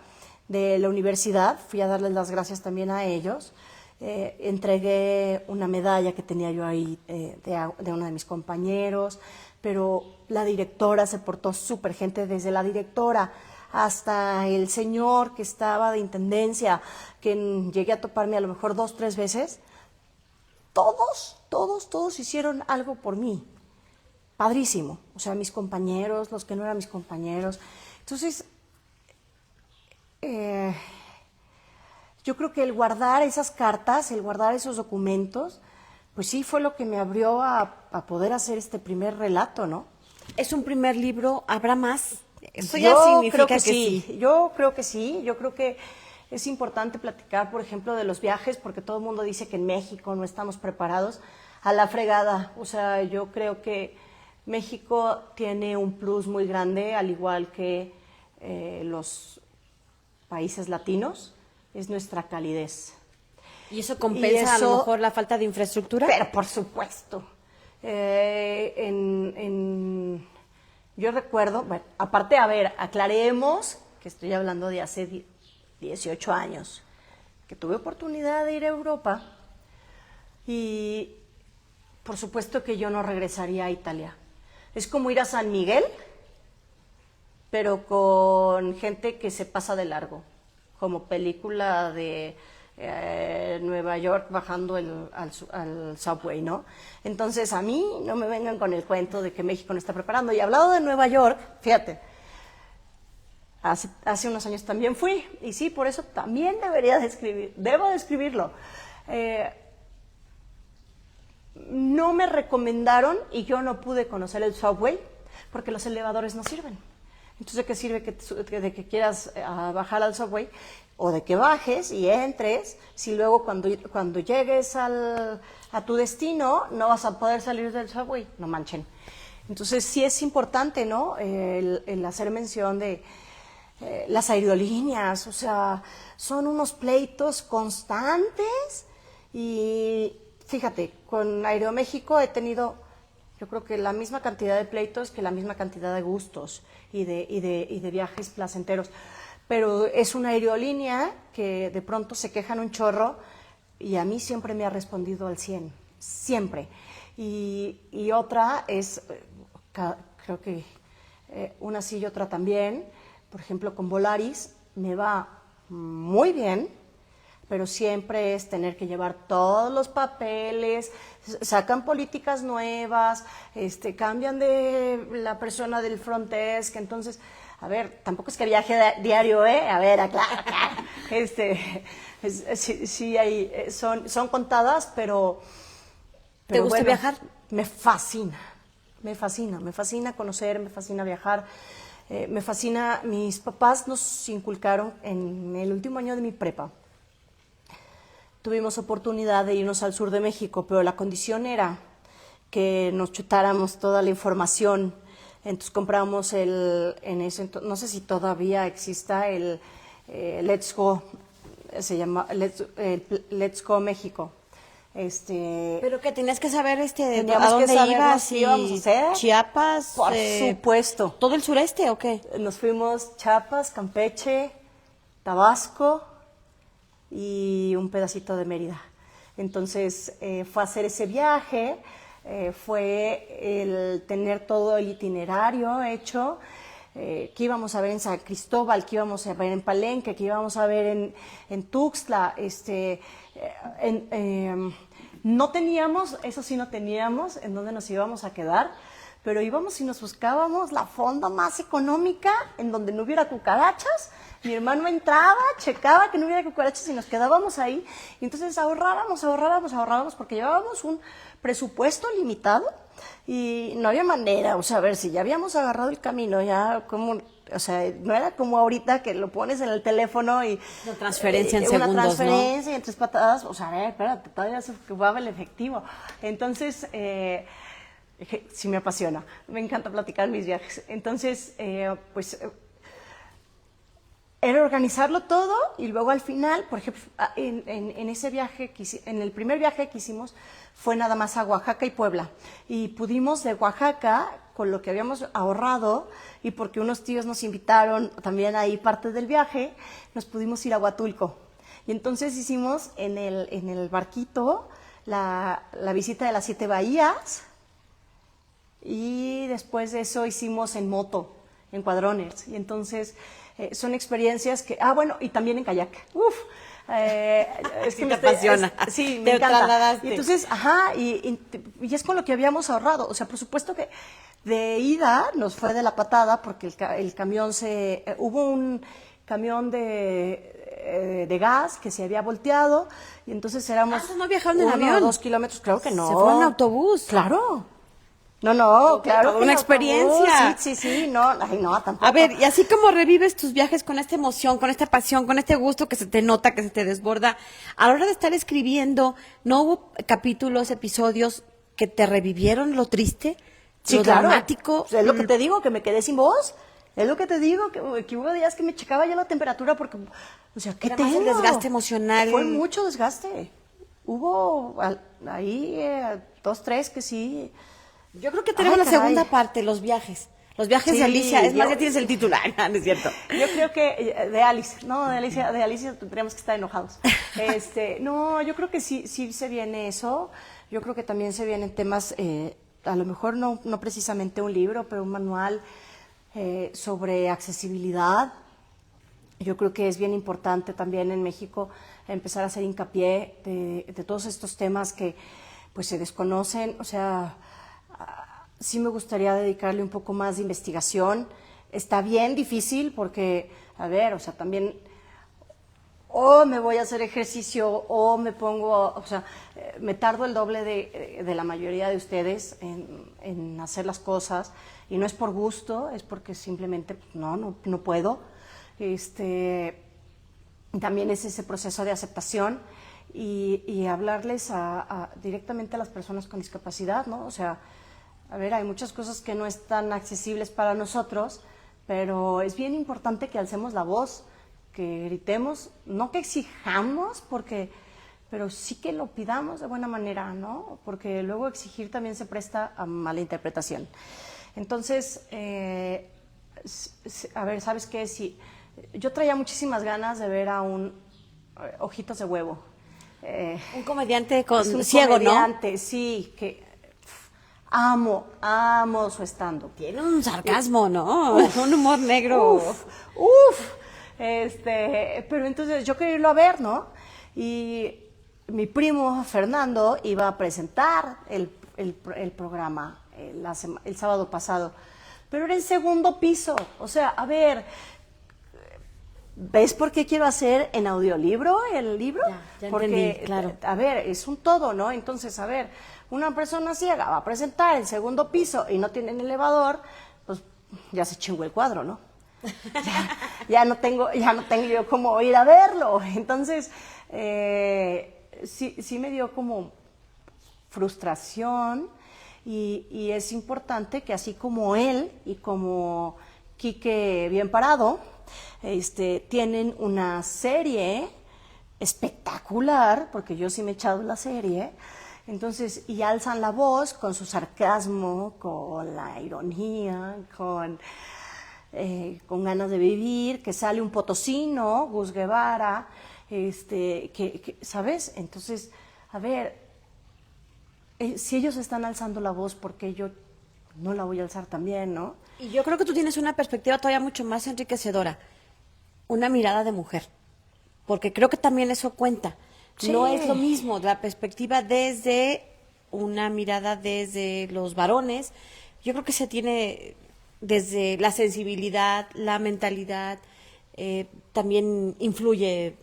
de la universidad, fui a darles las gracias también a ellos, entregué una medalla que tenía yo ahí de uno de mis compañeros, pero la directora se portó súper gente, desde la directora hasta el señor que estaba de intendencia, que llegué a toparme a lo mejor 2, 3 veces, todos hicieron algo por mí. Padrísimo. O sea, mis compañeros, los que no eran mis compañeros. Entonces, yo creo que el guardar esas cartas, el guardar esos documentos, pues sí fue lo que me abrió a poder hacer este primer relato, ¿no? Es un primer libro, ¿habrá más? Eso Yo ya significa creo que sí. Yo creo que sí. Yo creo que es importante platicar, por ejemplo, de los viajes, porque todo el mundo dice que en México no estamos preparados a la fregada. O sea, yo creo que México tiene un plus muy grande, al igual que los países latinos, es nuestra calidez. ¿Y eso compensa a lo mejor la falta de infraestructura? Pero por supuesto. Yo recuerdo, bueno, aparte, a ver, aclaremos que estoy hablando de hace 18 años, que tuve oportunidad de ir a Europa y por supuesto que yo no regresaría a Italia. Es como ir a San Miguel, pero con gente que se pasa de largo, como película de Nueva York bajando al subway, ¿no? Entonces a mí no me vengan con el cuento de que México no está preparando. Y hablado de Nueva York, fíjate, hace unos años también fui, y sí, por eso también debo de escribirlo. No me recomendaron y yo no pude conocer el subway porque los elevadores no sirven. Entonces, ¿de qué sirve de que quieras bajar al subway o de que bajes y entres si luego cuando llegues a tu destino no vas a poder salir del subway? No manchen. Entonces, sí es importante, ¿no? El hacer mención de las aerolíneas, o sea, son unos pleitos constantes y fíjate, con Aeroméxico he tenido, yo creo que la misma cantidad de pleitos que la misma cantidad de gustos y de viajes placenteros. Pero es una aerolínea que de pronto se quejan un chorro y a mí siempre me ha respondido al 100, siempre. Y otra es, creo que una sí y otra también, por ejemplo con Volaris me va muy bien, pero siempre es tener que llevar todos los papeles, sacan políticas nuevas, cambian de la persona del front desk, entonces, a ver, tampoco es que viaje diario, a ver, aclara, sí hay, son contadas, pero ¿Te gusta bueno, viajar? Me fascina conocer, me fascina viajar, me fascina, mis papás nos inculcaron en el último año de mi prepa. Tuvimos oportunidad de irnos al sur de México, pero la condición era que nos chutáramos toda la información. Entonces compramos no sé si todavía exista el Let's Go, se llama Let's Go México. Pero que tenías que saber a teníamos dónde que saber ibas qué íbamos a hacer. Chiapas, Por supuesto. ¿todo el sureste o qué? Nos fuimos Chiapas, Campeche, Tabasco y un pedacito de Mérida. Entonces fue hacer ese viaje, fue el tener todo el itinerario hecho, que íbamos a ver en San Cristóbal, que íbamos a ver en Palenque, que íbamos a ver en Tuxtla, no teníamos, eso sí no teníamos, en dónde nos íbamos a quedar, pero íbamos y nos buscábamos la fonda más económica, en donde no hubiera cucarachas. Mi hermano entraba, checaba que no hubiera cucarachas y nos quedábamos ahí. Y entonces ahorrábamos, porque llevábamos un presupuesto limitado y no había manera. O sea, a ver, si ya habíamos agarrado el camino, ya como, o sea, no era como ahorita que lo pones en el teléfono y... Una transferencia en una segundos, transferencia y en 3 patadas. O sea, a ver, espérate, todavía se ocupaba el efectivo. Entonces... sí me apasiona, me encanta platicar mis viajes. Entonces, era organizarlo todo y luego al final, por ejemplo, en ese viaje, en el primer viaje que hicimos, fue nada más a Oaxaca y Puebla. Y pudimos de Oaxaca, con lo que habíamos ahorrado, y porque unos tíos nos invitaron también ahí parte del viaje, nos pudimos ir a Huatulco. Y entonces hicimos en el barquito la visita de las 7 bahías. Y después de eso hicimos en moto, en cuadrones. Y entonces son experiencias que... bueno, y también en kayak. Uf, es que te apasiona. Sí, Te me encanta. trasladaste. Y entonces, y es con lo que habíamos ahorrado. O sea, por supuesto que de ida nos fue de la patada porque el camión hubo un camión de gas que se había volteado y entonces éramos... ¿no viajaron en 1 avión? o 2 kilómetros, claro que no. Se fueron en autobús. Claro. No, claro. Toda que una en experiencia. autobús, sí, no, tampoco. A ver, y así como revives tus viajes con esta emoción, con esta pasión, con este gusto que se te nota, que se te desborda, a la hora de estar escribiendo, ¿no hubo capítulos, episodios que te revivieron lo triste, Sí, lo claro. dramático? Es lo que te digo, que me quedé sin voz. Es lo que te digo, que hubo días que me checaba ya la temperatura porque, o sea, ¿qué Era más el tengo? desgaste emocional. Fue mucho desgaste. Hubo ahí 2, 3 que sí. Yo creo que tenemos Ay, la caray. segunda parte, los viajes. Los viajes Sí, de Alicia. Es más, yo- ya tienes el titular, no es cierto. Yo creo que de Alice, no, de Alicia tendríamos que estar enojados. No, yo creo que sí se viene eso. Yo creo que también se vienen temas, a lo mejor no precisamente un libro, pero un manual sobre accesibilidad. Yo creo que es bien importante también en México empezar a hacer hincapié de todos estos temas que pues se desconocen. O sea, sí me gustaría dedicarle un poco más de investigación. Está bien difícil porque, a ver, o sea, también o me voy a hacer ejercicio o me pongo, o sea, me tardo el doble de la mayoría de ustedes en hacer las cosas y no es por gusto, es porque simplemente no puedo. También es ese proceso de aceptación y hablarles directamente a las personas con discapacidad, ¿no? O sea, a ver, hay muchas cosas que no están accesibles para nosotros, pero es bien importante que alcemos la voz, que gritemos, no que exijamos, pero sí que lo pidamos de buena manera, ¿no? Porque luego exigir también se presta a mala interpretación. Entonces, a ver, ¿sabes qué? Sí, yo traía muchísimas ganas de ver a un Ojitos de Huevo. Un comediante Es un ciego, comediante, sí, que amo su stand-up. ¿no? Tiene un sarcasmo, ¿no? Un humor negro. Pero entonces yo quería irlo a ver, ¿no? Y mi primo Fernando iba a presentar el programa el sábado pasado, pero era el segundo piso. O sea, a ver, ¿ves por qué quiero hacer en audiolibro el libro? Ya Porque, entendí, claro. a ver, es un todo, ¿no? Entonces, a ver, una persona ciega va a presentar el segundo piso y no tiene elevador, pues ya se chingó el cuadro, ¿no? Ya no tengo yo cómo ir a verlo. Entonces, sí me dio como frustración y es importante que así como él y como Quique Bien Parado, tienen una serie espectacular, porque yo sí me he echado la serie, entonces, y alzan la voz con su sarcasmo, con la ironía, con ganas de vivir, que sale un potosino, Gus Guevara, ¿sabes? Entonces, a ver, si ellos están alzando la voz, ¿por qué yo no la voy a alzar también, ¿no? Y yo creo que tú tienes una perspectiva todavía mucho más enriquecedora, una mirada de mujer, porque creo que también eso cuenta. Sí. No es lo mismo la perspectiva desde una mirada desde los varones. Yo creo que se tiene desde la sensibilidad, la mentalidad, también influye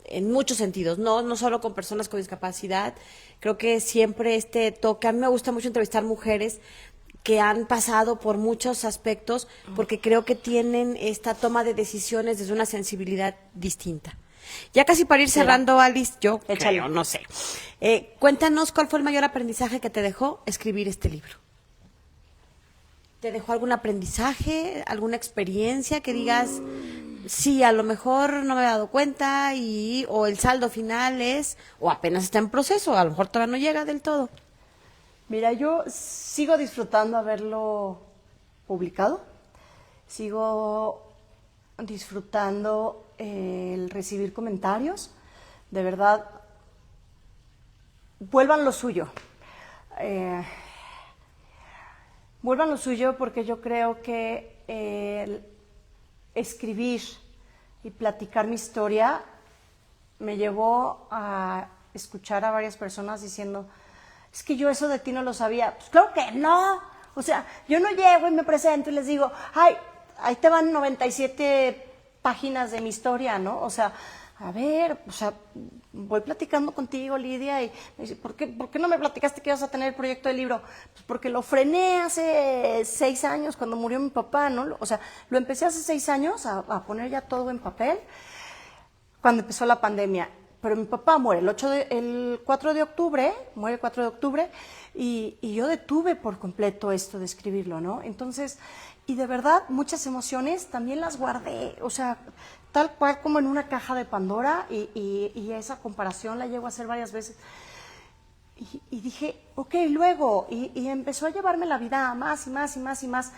en muchos sentidos, no solo con personas con discapacidad. Creo que siempre este toque, a mí me gusta mucho entrevistar mujeres que han pasado por muchos aspectos, porque creo que tienen esta toma de decisiones desde una sensibilidad distinta. Ya casi para ir cerrando, Alice, yo creo, no sé. Cuéntanos cuál fue el mayor aprendizaje que te dejó escribir este libro. ¿Te dejó algún aprendizaje, alguna experiencia que digas, sí, a lo mejor no me he dado cuenta o el saldo final es, o apenas está en proceso, a lo mejor todavía no llega del todo? Mira, yo sigo disfrutando haberlo publicado, sigo disfrutando el recibir comentarios, de verdad, vuelvan lo suyo. Vuelvan lo suyo porque yo creo que el escribir y platicar mi historia me llevó a escuchar a varias personas diciendo, es que yo eso de ti no lo sabía. Pues claro que no. O sea, yo no llego y me presento y les digo, ay, ahí te van 97 páginas de mi historia, ¿no? O sea, a ver, o sea, voy platicando contigo, Lidia, y me dice, ¿por qué no me platicaste que ibas a tener el proyecto del libro? Pues porque lo frené hace 6 años, cuando murió mi papá, ¿no? O sea, lo empecé hace 6 años a poner ya todo en papel, cuando empezó la pandemia. Pero mi papá muere el 4 de octubre, muere el 4 de octubre, y yo detuve por completo esto de escribirlo, ¿no? Entonces, y de verdad, muchas emociones también las guardé, o sea, tal cual como en una caja de Pandora, y esa comparación la llego a hacer varias veces. Y dije, ok, luego, y empezó a llevarme la vida a más y más y más y más.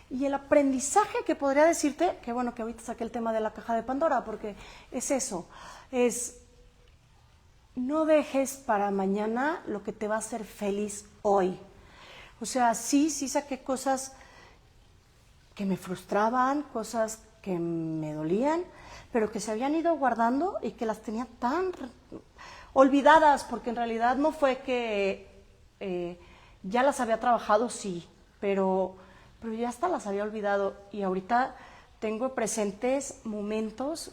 Y el aprendizaje que podría decirte, que bueno que ahorita saqué el tema de la caja de Pandora, porque es eso, es no dejes para mañana lo que te va a hacer feliz hoy. O sea, sí saqué cosas que me frustraban, cosas que me dolían, pero que se habían ido guardando y que las tenía tan olvidadas, porque en realidad no fue que ya las había trabajado, sí, pero ya hasta las había olvidado, y ahorita tengo presentes momentos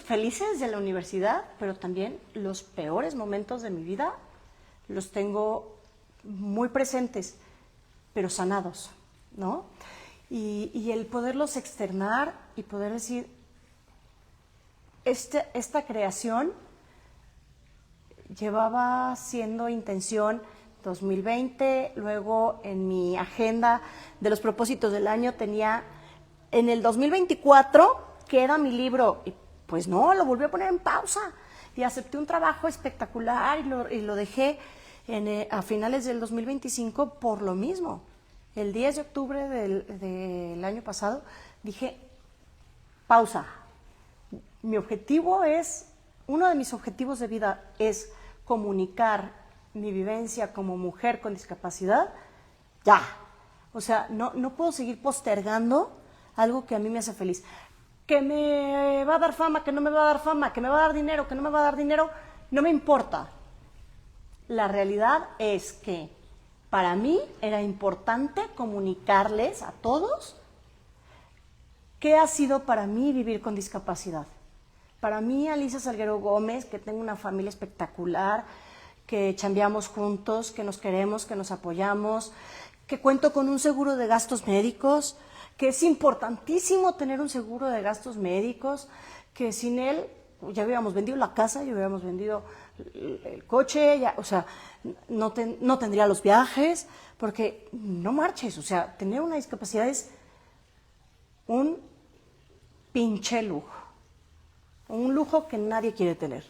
felices de la universidad, pero también los peores momentos de mi vida los tengo muy presentes, pero sanados, ¿no? Y el poderlos externar y poder decir, esta creación llevaba siendo intención 2020, luego en mi agenda de los propósitos del año tenía en el 2024 que era mi libro, y pues no, lo volví a poner en pausa y acepté un trabajo espectacular y lo dejé a finales del 2025 por lo mismo. El 10 de octubre del año pasado dije, pausa. Uno de mis objetivos de vida es comunicar mi vivencia como mujer con discapacidad, ya. O sea, no puedo seguir postergando algo que a mí me hace feliz. Que me va a dar fama, que no me va a dar fama, que me va a dar dinero, que no me va a dar dinero, no me importa. La realidad es que para mí era importante comunicarles a todos qué ha sido para mí vivir con discapacidad. Para mí, Alicia Salguero Gómez, que tengo una familia espectacular, que chambeamos juntos, que nos queremos, que nos apoyamos, que cuento con un seguro de gastos médicos, que es importantísimo tener un seguro de gastos médicos, que sin él ya hubiéramos vendido la casa, ya hubiéramos vendido el coche, ya, o sea, no tendría los viajes, porque no marches, o sea, tener una discapacidad es un pinche lujo, un lujo que nadie quiere tener,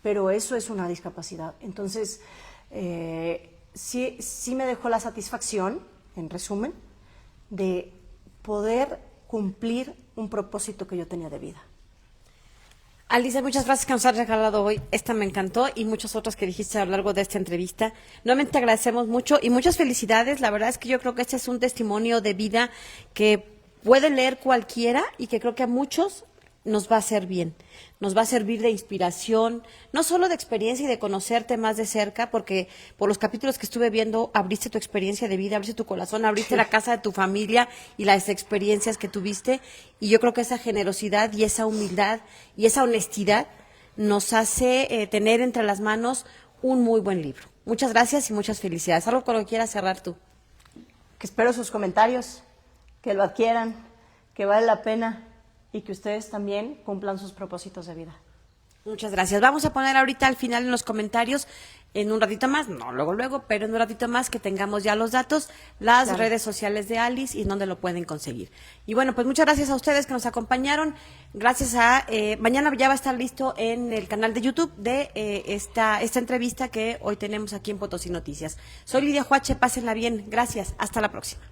pero eso es una discapacidad. Entonces, sí me dejó la satisfacción, en resumen, de poder cumplir un propósito que yo tenía de vida. Alicia, muchas gracias que nos has regalado hoy. Esta me encantó y muchas otras que dijiste a lo largo de esta entrevista. Nuevamente te agradecemos mucho y muchas felicidades. La verdad es que yo creo que este es un testimonio de vida que puede leer cualquiera y que creo que a muchos nos va a hacer bien. Nos va a servir de inspiración, no solo de experiencia y de conocerte más de cerca, porque por los capítulos que estuve viendo, abriste tu experiencia de vida, abriste tu corazón, abriste la casa de tu familia y las experiencias que tuviste. Y yo creo que esa generosidad y esa humildad y esa honestidad nos hace tener entre las manos un muy buen libro. Muchas gracias y muchas felicidades. ¿Algo con lo que quieras cerrar tú? Que espero sus comentarios, que lo adquieran, que vale la pena y que ustedes también cumplan sus propósitos de vida. Muchas gracias. Vamos a poner ahorita al final en los comentarios, en un ratito más, no luego, pero en un ratito más que tengamos ya los datos, las redes sociales de Alice y donde lo pueden conseguir. Y bueno, pues muchas gracias a ustedes que nos acompañaron. Gracias a, mañana ya va a estar listo en el canal de YouTube de esta entrevista que hoy tenemos aquí en Potosí Noticias. Soy Lidia Huache, pásenla bien. Gracias. Hasta la próxima.